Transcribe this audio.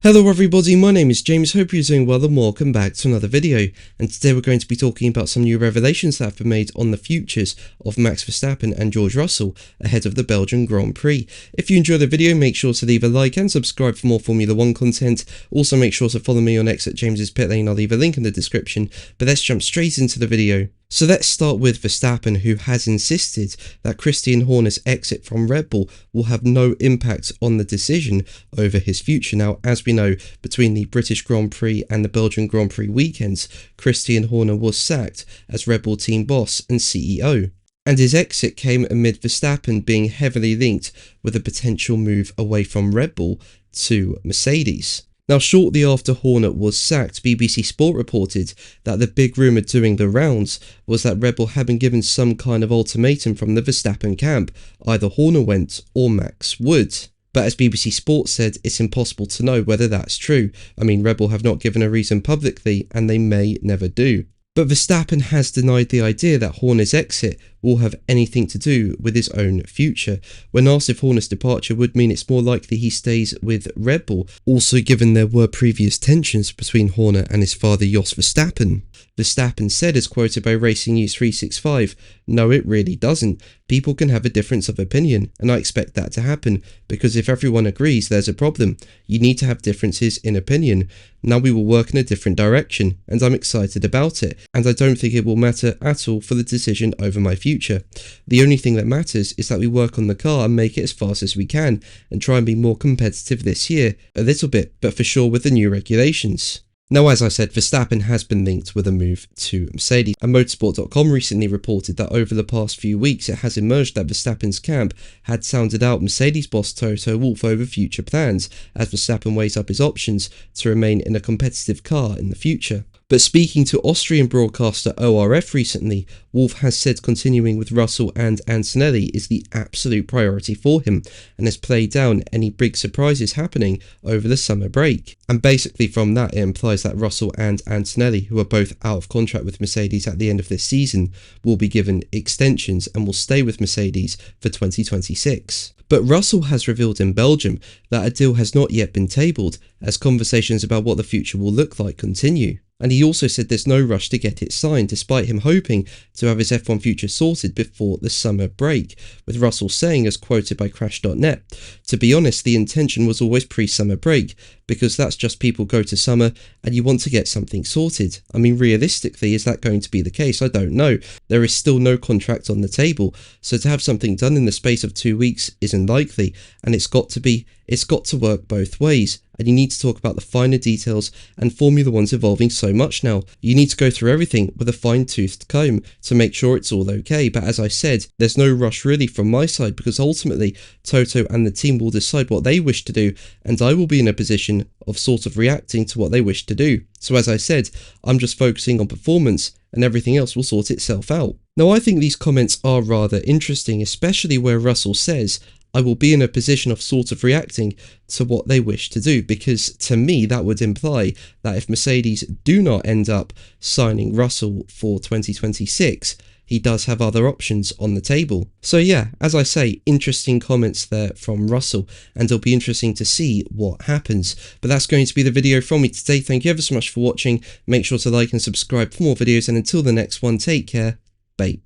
Hello everybody, my name is James, hope you're doing well and welcome back to another video, and today we're going to be talking about some new revelations that have been made on the futures of Max Verstappen and George Russell ahead of the Belgian Grand Prix. If you enjoy the video, make sure to leave a like and subscribe for more Formula 1 content. Also make sure to follow me on X at James's Pit Lane, I'll leave a link in the description, but let's jump straight into the video. So let's start with Verstappen, who has insisted that Christian Horner's exit from Red Bull will have no impact on the decision over his future. Now, as we know, between the British Grand Prix and the Belgian Grand Prix weekends, Christian Horner was sacked as Red Bull team boss and CEO. And his exit came amid Verstappen being heavily linked with a potential move away from Red Bull to Mercedes. Now, shortly after Horner was sacked, BBC Sport reported that the big rumour doing the rounds was that Red Bull had been given some kind of ultimatum from the Verstappen camp, either Horner went or Max would. But as BBC Sport said, it's impossible to know whether that's true. I mean, Red Bull have not given a reason publicly, and they may never do. But Verstappen has denied the idea that Horner's exit will have anything to do with his own future. When asked if Horner's departure would mean it's more likely he stays with Red Bull, also given there were previous tensions between Horner and his father Jos Verstappen, Verstappen said, as quoted by Racing News 365, "No, it really doesn't. People can have a difference of opinion, and I expect that to happen, because if everyone agrees there's a problem, you need to have differences in opinion. Now we will work in a different direction, and I'm excited about it, and I don't think it will matter at all for the decision over my future. The only thing that matters is that we work on the car and make it as fast as we can, and try and be more competitive this year, a little bit, but for sure with the new regulations." Now, as I said, Verstappen has been linked with a move to Mercedes, and Motorsport.com recently reported that over the past few weeks it has emerged that Verstappen's camp had sounded out Mercedes boss Toto Wolff over future plans, as Verstappen weighs up his options to remain in a competitive car in the future. But speaking to Austrian broadcaster ORF recently, Wolff has said continuing with Russell and Antonelli is the absolute priority for him, and has played down any big surprises happening over the summer break. And basically from that it implies that Russell and Antonelli, who are both out of contract with Mercedes at the end of this season, will be given extensions and will stay with Mercedes for 2026. But Russell has revealed in Belgium that a deal has not yet been tabled, as conversations about what the future will look like continue. And he also said there's no rush to get it signed, despite him hoping to have his F1 future sorted before the summer break, with Russell saying, as quoted by Crash.net, "To be honest, the intention was always pre-summer break, because that's just people go to summer and you want to get something sorted. I mean, realistically, is that going to be the case? I don't know. There is still no contract on the table, so to have something done in the space of 2 weeks isn't likely, and it's got to work both ways. And you need to talk about the finer details, and Formula 1's evolving so much now. You need to go through everything with a fine-toothed comb to make sure it's all okay. But as I said, there's no rush really from my side, because ultimately Toto and the team will decide what they wish to do, and I will be in a position of sort of reacting to what they wish to do. So as I said, I'm just focusing on performance, and everything else will sort itself out." Now, I think these comments are rather interesting, especially where Russell says, "I will be in a position of sort of reacting to what they wish to do," because to me that would imply that if Mercedes do not end up signing Russell for 2026, he does have other options on the table. So yeah, as I say, interesting comments there from Russell, and it'll be interesting to see what happens. But that's going to be the video from me today. Thank you ever so much for watching. Make sure to like and subscribe for more videos, and until the next one, take care. Bye.